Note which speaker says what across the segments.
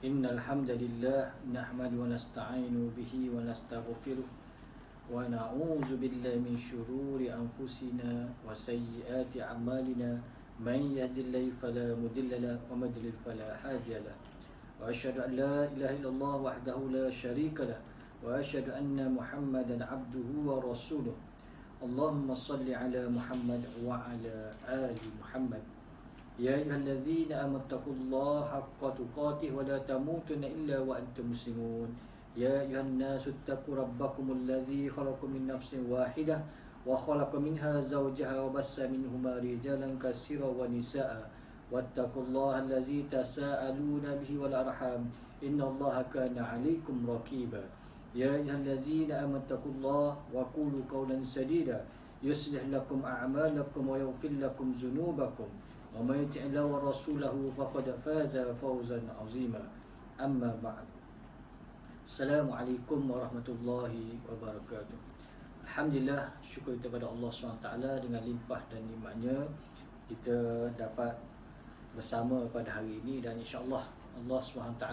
Speaker 1: إن الحمد لله نحمد ونستعين به ونستغفره ونعوذ بالله من شرور أنفسنا وسيئات أعمالنا من يهد الله فلا مضل له ومن يضلل فلا هادي له وأشهد أن لا إله إلا الله وحده لا شريك له وأشهد أن محمدا عبده ورسوله اللهم صل على محمد وعلى آل محمد يا أيها الذين آمنوا اتقوا الله حق تقاته ولا تموتن إلا وأنتم مسلمون يا أيها الناس اتقوا ربكم الذي خلقكم من نفس واحدة وخلق منها زوجها وبث منهما رجالا كثيرا ونساء واتقوا الله الذي تساءلون به والأرحام إن الله كان عليكم رقيبا يا أيها الذين آمنوا اتقوا الله وقولوا قولا سديدا يصلح لكم أعمالكم ويغفر لكم ذنوبكم ومن يطع الله ورسوله فقد فاز فوزا عظيما أما بعد Assalamualaikum warahmatullahi wabarakatuh. Alhamdulillah, syukur kita kepada Allah SWT dengan limpah dan nikmatnya kita dapat bersama pada hari ini, dan insyaAllah Allah SWT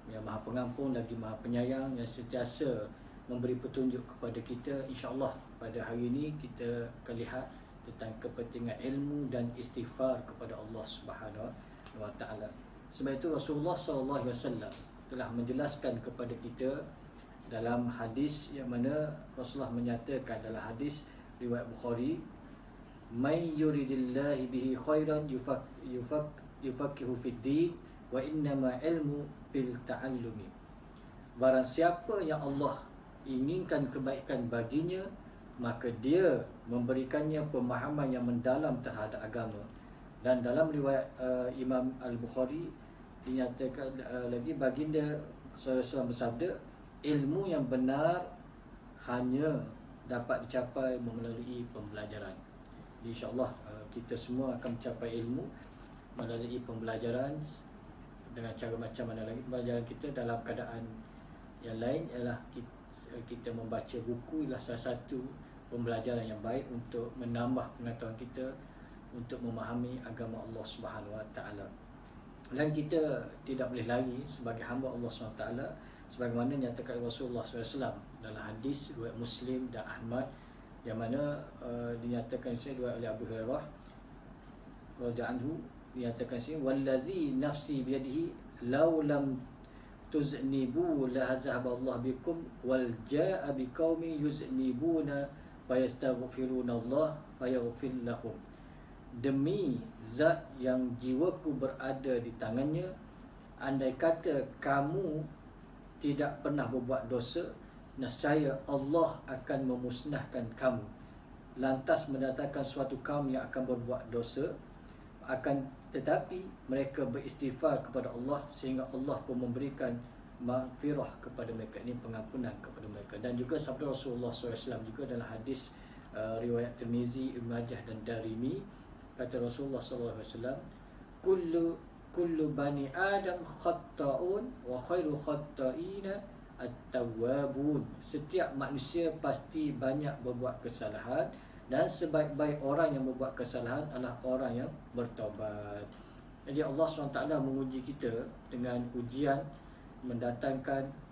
Speaker 1: yang maha pengampun lagi maha penyayang yang sentiasa memberi petunjuk kepada kita. InsyaAllah pada hari ini kita akan lihat tentang kepentingan ilmu dan istighfar kepada Allah SWT. Sebab itu Rasulullah SAW telah menjelaskan kepada kita dalam hadis yang mana Rasulullah menyatakan dalam hadis riwayat Bukhari, "May yuridillahi bihi khairan yufaqihu fid din wa innama ilmu bil ta'allumi." Barang siapa yang Allah inginkan kebaikan baginya, maka dia memberikannya pemahaman yang mendalam terhadap agama. Dan dalam riwayat Imam Al-Bukhari dinyatakan lagi, baginda SAW bersabda, ilmu yang benar hanya dapat dicapai melalui pembelajaran. InsyaAllah kita semua akan mencapai ilmu melalui pembelajaran dengan cara macam mana lagi. Pembelajaran kita dalam keadaan yang lain ialah kita membaca buku ialah salah satu pembelajaran yang baik untuk menambah pengetahuan kita untuk memahami agama Allah SWT. Dan kita tidak boleh lari sebagai hamba Allah SWT sebagaimana nyatakan Rasulullah SAW dalam hadis riwayat Muslim dan Ahmad, yang mana dinyatakan oleh Abu Hurairah radhiyallahu anhu, dinyatakan wallazi nafsi biyadihi law lam tuznibu la hazaba Allah bikum wal jaa biqaumin yuznibuna fayastaghfiruna Allah fayaghfir lahum. Demi zat yang jiwaku berada di tangannya, andai kata kamu tidak pernah berbuat dosa, nescaya Allah akan memusnahkan kamu, lantas mendatangkan suatu kaum yang akan berbuat dosa, akan tetapi mereka beristighfar kepada Allah sehingga Allah pun memberikan maghfirah kepada mereka, ini pengampunan kepada mereka. Dan juga sabda Rasulullah SAW juga dalam hadis riwayat Tirmizi, Ibn Majah dan Darimi, kata Rasulullah SAW, kullu bani Adam khatta'un wa khairu khatta'ina at-tawwabun. Setiap manusia pasti banyak berbuat kesalahan, dan sebaik-baik orang yang berbuat kesalahan adalah orang yang bertaubat. Jadi Allah SWT menguji kita dengan ujian mendatangkan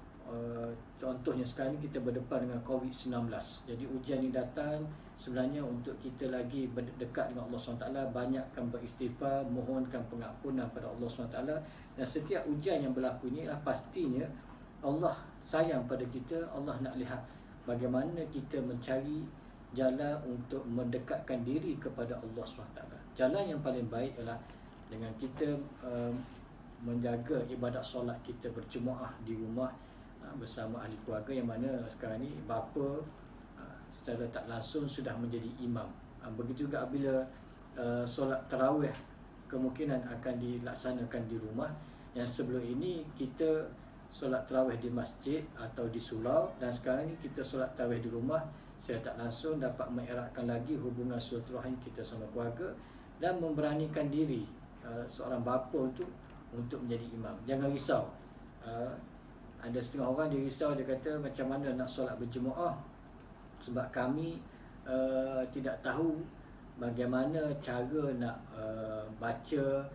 Speaker 1: contohnya sekarang ni kita berdepan dengan COVID-19. Jadi ujian ini datang sebenarnya untuk kita lagi berdekat dengan Allah SWT, banyakkan beristighfar, mohonkan pengampunan pada Allah SWT. Dan setiap ujian yang berlaku ini pastinya Allah sayang pada kita. Allah nak lihat bagaimana kita mencari jalan untuk mendekatkan diri kepada Allah SWT. Jalan yang paling baik adalah dengan kita menjaga ibadat solat kita berjemaah di rumah bersama ahli keluarga, yang mana sekarang ni bapa secara tak langsung sudah menjadi imam. Begitu juga apabila solat tarawih kemungkinan akan dilaksanakan di rumah. Yang sebelum ini kita solat tarawih di masjid atau di surau, dan sekarang ni kita solat tarawih di rumah. Saya tak langsung dapat mengeratkan lagi hubungan silaturahim kita sama keluarga dan memberanikan diri seorang bapa untuk menjadi imam. Jangan risau. Ada setengah orang dia risau, dia kata macam mana nak solat berjemaah sebab kami tidak tahu bagaimana cara nak baca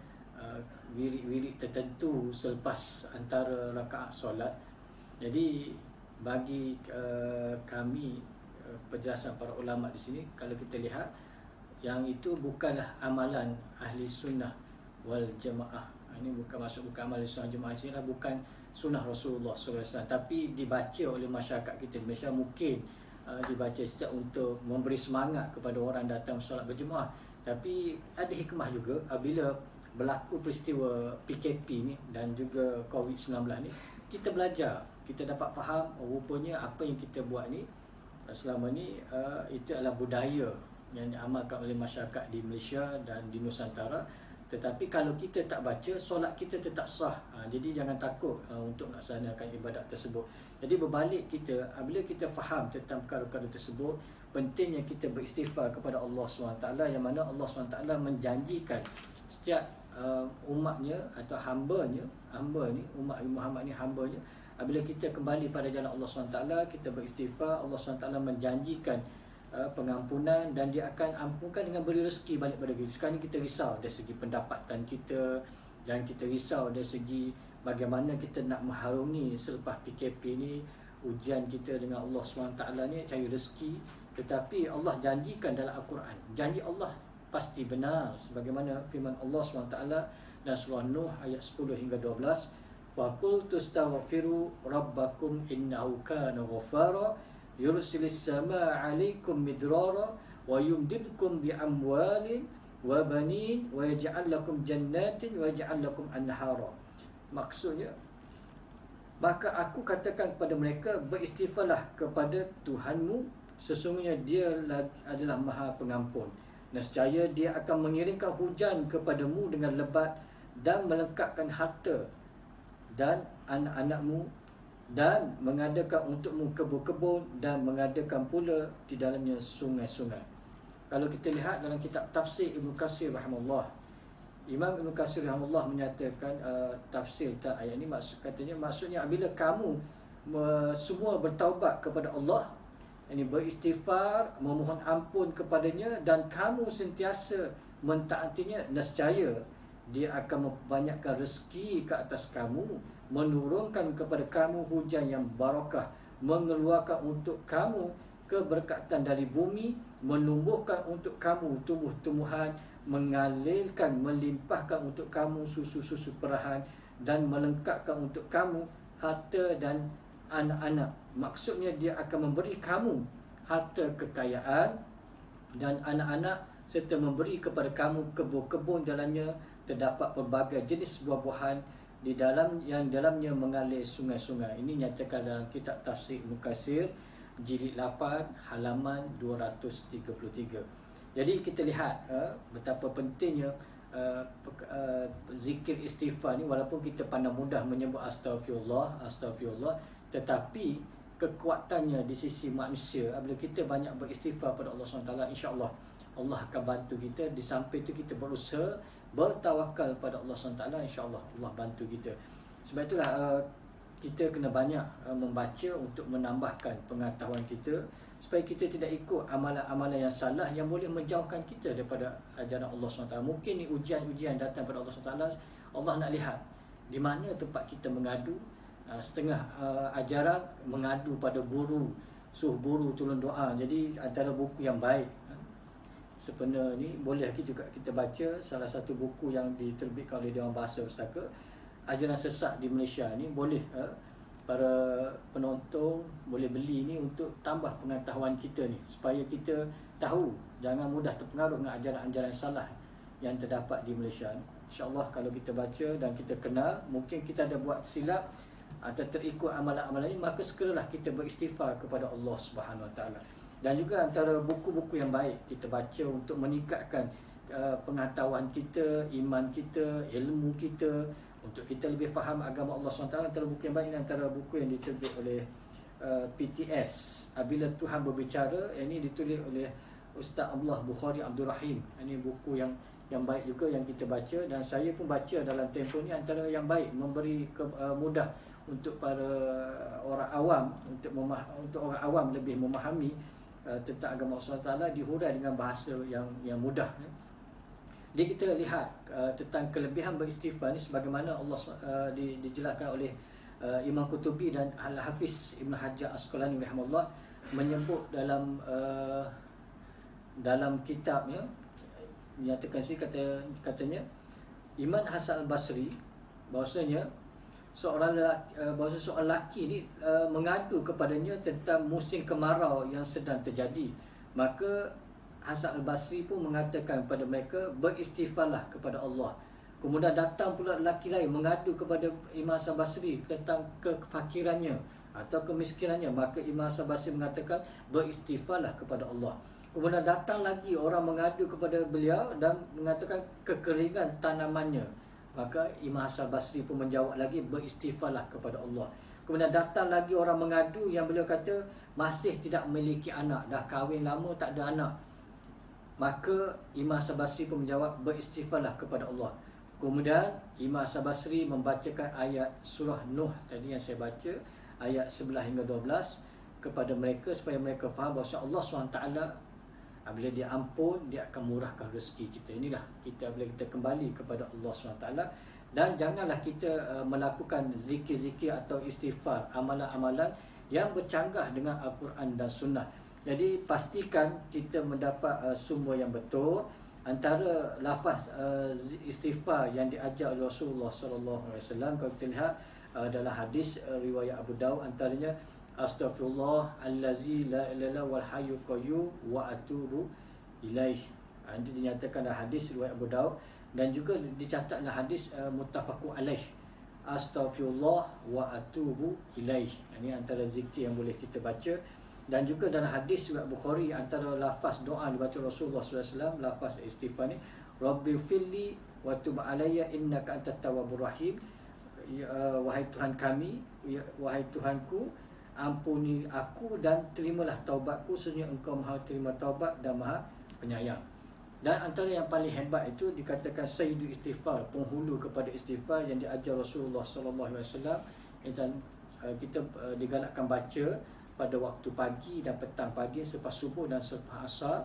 Speaker 1: wirid-wirid tertentu selepas antara rakaat solat. Jadi bagi kami, penjelasan para ulama di sini, kalau kita lihat yang itu bukanlah amalan ahli sunnah wal jamaah. Ini bukan amalan sunnah jamaah, ini bukan sunnah Rasulullah SAW, tapi dibaca oleh masyarakat kita di Malaysia. Mungkin dibaca sejak untuk memberi semangat kepada orang datang solat berjemaah. Tapi ada hikmah juga apabila berlaku peristiwa PKP ni dan juga COVID-19 ni, kita belajar, kita dapat faham rupanya apa yang kita buat ni selama ni itu adalah budaya yang diamalkan oleh masyarakat di Malaysia dan di Nusantara. Tetapi kalau kita tak baca, solat kita tetap sah. Jadi jangan takut untuk melaksanakan ibadat tersebut. Jadi berbalik kita, apabila kita faham tentang perkara-perkara tersebut, pentingnya kita beristighfar kepada Allah SWT, yang mana Allah SWT menjanjikan setiap umatnya atau hamba-Nya, umat Muhammad ni hamba-Nya, apabila kita kembali pada jalan Allah SWT, kita beristighfar, Allah SWT menjanjikan pengampunan, dan dia akan ampunkan dengan beri rezeki balik pada kita. Sekarang ni kita risau dari segi pendapatan kita, dan kita risau dari segi bagaimana kita nak mengharungi selepas PKP ni, ujian kita dengan Allah SWT ni, cari rezeki. Tetapi Allah janjikan dalam Al-Quran, janji Allah pasti benar, sebagaimana firman Allah SWT dalam surah Nuh ayat 10 hingga 12, faqultu astaghfiru rabbakum innahu kana ghaffara yursilis samaa 'alaikum midrara wa yumdidkum bi amwalin wa banin wa yaj'al lakum jannatin wa yaj'al lakum anhara. Maksudnya, maka aku katakan kepada mereka, beristighfarlah kepada Tuhanmu, sesungguhnya Dia adalah Maha Pengampun. Nescaya Dia akan mengirimkan hujan kepadamu dengan lebat dan melengkapkan harta dan anak-anakmu, dan mengadakan untukmu kebun-kebun, dan mengadakan pula di dalamnya sungai-sungai. Kalau kita lihat dalam kitab tafsir Ibn Katsir rahimahullah, Imam Ibn Katsir rahimahullah menyatakan tafsir tentang ayat ini, maksudnya apabila kamu semua bertaubat kepada Allah, ini beristighfar, memohon ampun kepadanya, dan kamu sentiasa mentaatinya, nescaya Dia akan membanyakkan rezeki ke atas kamu, menurunkan kepada kamu hujan yang barakah, mengeluarkan untuk kamu keberkatan dari bumi, menumbuhkan untuk kamu tumbuh-tumbuhan, mengalirkan, melimpahkan untuk kamu susu-susu perahan, dan melengkapkan untuk kamu harta dan anak-anak. Maksudnya Dia akan memberi kamu harta kekayaan dan anak-anak, serta memberi kepada kamu kebun-kebun dalamnya terdapat pelbagai jenis buah-buahan di dalam yang dalamnya mengalir sungai-sungai. Ini nyatakan dalam kitab tafsir Ibn Katsir jilid 8 halaman 233. Jadi kita lihat betapa pentingnya zikir istighfar ni. Walaupun kita pandang mudah menyebut astagfirullah, tetapi kekuatannya di sisi manusia, apabila kita banyak beristighfar pada Allah SWT, insya-Allah Allah akan bantu kita. Di samping itu kita berusaha bertawakal pada Allah SWT, insya-Allah Allah bantu kita. Sebab itulah kita kena banyak membaca untuk menambahkan pengetahuan kita, supaya kita tidak ikut amalan-amalan yang salah yang boleh menjauhkan kita daripada ajaran Allah SWT. Mungkin ni ujian-ujian datang pada Allah SWT, Allah nak lihat di mana tempat kita mengadu. Setengah ajaran mengadu pada guru, suruh guru tolong doa. Jadi antara buku yang baik sebenarnya ni boleh juga kita baca, salah satu buku yang diterbitkan oleh Dewan Bahasa Pustaka, Ajaran Sesat di Malaysia ni, boleh para penonton boleh beli ni untuk tambah pengetahuan kita ni, supaya kita tahu, jangan mudah terpengaruh dengan ajaran-ajaran salah yang terdapat di Malaysia ni. InsyaAllah kalau kita baca dan kita kenal, mungkin kita ada buat silap atau terikut amalan-amalan ini, maka segeralah kita beristighfar kepada Allah Subhanahu Wa Taala. Dan juga antara buku-buku yang baik kita baca untuk meningkatkan pengetahuan kita, iman kita, ilmu kita, untuk kita lebih faham agama Allah SWT. Antara buku yang baik ini antara buku yang diterbit oleh PTS, Apabila Tuhan Berbicara. Ini ditulis oleh Ustaz Abdullah Bukhari Abdul Rahim. Ini buku yang baik juga yang kita baca, dan saya pun baca dalam tempoh ni, antara yang baik, memberi mudah untuk para orang awam, untuk orang awam lebih memahami tentang agama Allah SWT, dihurai dengan bahasa yang mudah. Jadi kita lihat tentang kelebihan beristighfar ni sebagaimana dijelaskan oleh Imam Qutubi dan Al-Hafiz Ibn Hajar Asqalani rahimahullah, menyebut dalam kitabnya, menyatakan katanya Imam Hasan Al-Basri bahwasanya seorang lelaki ni mengadu kepadanya tentang musim kemarau yang sedang terjadi. Maka Hasan Al-Basri pun mengatakan kepada mereka, beristighfarlah kepada Allah. Kemudian datang pula lelaki lain mengadu kepada Imam Hasan Basri tentang kefakirannya atau kemiskinannya. Maka Imam Hasan Basri mengatakan, beristighfarlah kepada Allah. Kemudian datang lagi orang mengadu kepada beliau dan mengatakan kekeringan tanamannya. Maka Imam Hasan Basri pun menjawab lagi, beristighfarlah kepada Allah. Kemudian datang lagi orang mengadu yang beliau kata masih tidak memiliki anak, dah kahwin lama tak ada anak. Maka Imam Hasan Basri pun menjawab, beristighfarlah kepada Allah. Kemudian Imam Hasan Basri membacakan ayat surah Nuh tadi yang saya baca, ayat 11 hingga 12 kepada mereka supaya mereka faham bahawa Allah SWT bila dia ampun, dia akan murahkan rezeki kita. Inilah kita bila kita kembali kepada Allah SWT. Dan janganlah kita melakukan zikir-zikir atau istighfar, amalan-amalan yang bercanggah dengan Al-Quran dan Sunnah. Jadi pastikan kita mendapat sumber yang betul. Antara lafaz istighfar yang diajar oleh Rasulullah SAW, kalau kita lihat dalam hadis riwayat Abu Daud, antaranya astaghfirullah allazi la ilaha wal hayyul qayyum wa atubu ilaih. Ini dinyatakan dalam hadis riwayat Abu Daud dan juga dicatat dalam hadis muttafaqun alaih. Astaghfirullah wa atubu ilaih. Ini antara zikir yang boleh kita baca. Dan juga dalam hadis riwayat Bukhari, antara lafaz doa dibaca Rasulullah SAW, lafaz istighfar ni, Rabbi filli wa tub alayya innaka antat tawwabur rahim. Wahai Tuhan kami, wahai Tuhanku, ampuni aku dan terimalah taubatku, sesungguhnya Engkau Maha terima taubat dan Maha penyayang. Dan antara yang paling hebat itu dikatakan sayyidul istighfar, penghulu kepada istighfar yang diajar Rasulullah SAW. Dan kita digalakkan baca pada waktu pagi dan petang pagi, selepas subuh dan selepas asar.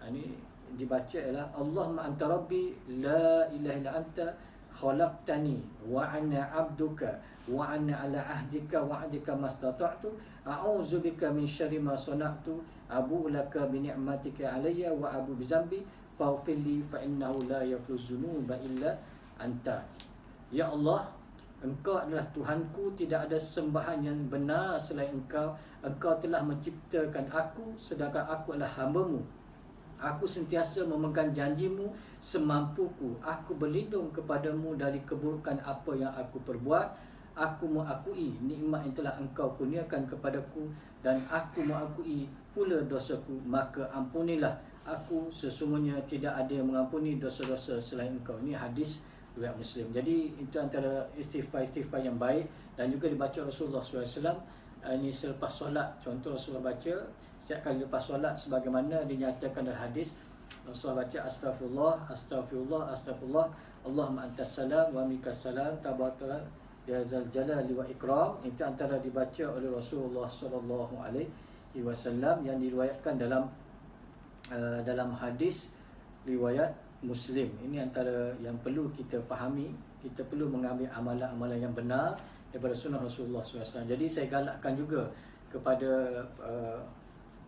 Speaker 1: Ini dibaca ialah Allahumma anta rabbi la ilaha illa anta khalaqtani wa ana abduka wa ana ala ahdika wa adika mastata'tu a'udzubika min syarri ma sana'tu abu laka bi ni'matika alayya wa abu bi zambi faghfirli fa innahu la yaghfiru dzunuba illa anta. Ya Allah, Engkau adalah Tuhanku, tidak ada sembahan yang benar selain Engkau. Engkau telah menciptakan aku, sedangkan aku adalah hamba-Mu. Aku sentiasa memegang janji-Mu semampuku. Aku berlindung kepadamu dari keburukan apa yang aku perbuat. Aku mengakui nikmat yang telah Engkau kurniakan kepadaku dan aku mengakui pula dosaku. Maka ampunilah aku, sesungguhnya tidak ada yang mengampuni dosa-dosa selain Engkau. Ini hadis riwayat Muslim. Jadi itu antara istighfar yang baik dan juga dibaca Rasulullah SAW. Ini selepas solat, contoh Rasulullah baca setiap kali lepas solat sebagaimana dinyatakan dalam hadis. Rasulullah baca astaghfirullah, astaghfirullah, astaghfirullah, Allahumma antas salam wa minkas salam, tabarakta ya zal jalali wa ikram. Itu antara dibaca oleh Rasulullah SAW yang diriwayatkan dalam hadis riwayat Muslim. Ini antara yang perlu kita fahami. Kita perlu mengambil amalan-amalan yang benar daripada sunnah Rasulullah SAW. Jadi saya galakkan juga kepada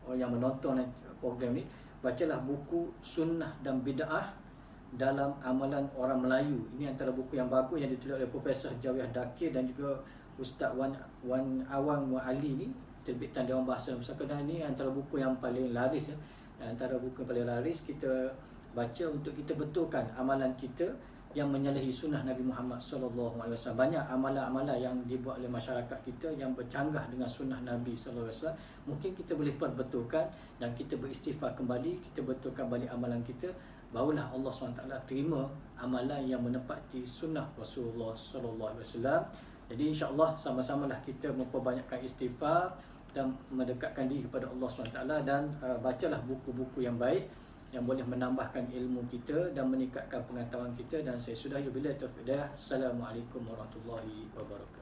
Speaker 1: orang yang menonton program ni, bacalah buku Sunnah dan Bid'ah dalam Amalan Orang Melayu. Ini antara buku yang bagus yang ditulis oleh Profesor Jawiah Dakir dan juga Ustaz Wan Awang Ali ni, terbitan Dewan Bahasa Nusantara. Ini antara buku yang paling laris. Antara buku yang paling laris kita baca untuk kita betulkan amalan kita yang menyalahi sunnah Nabi Muhammad SAW. Banyak amalan-amalan yang dibuat oleh masyarakat kita yang bercanggah dengan sunnah Nabi SAW. Mungkin kita boleh betulkan dan kita beristighfar kembali, kita betulkan balik amalan kita, barulah Allah SWT terima amalan yang menepati sunnah Rasulullah SAW. Jadi insya-Allah sama-samalah kita memperbanyakkan istighfar dan mendekatkan diri kepada Allah SWT dan bacalah buku-buku yang baik yang boleh menambahkan ilmu kita dan meningkatkan pengetahuan kita. Dan saya sudahi bila taufiq hidayah. Assalamualaikum warahmatullahi wabarakatuh.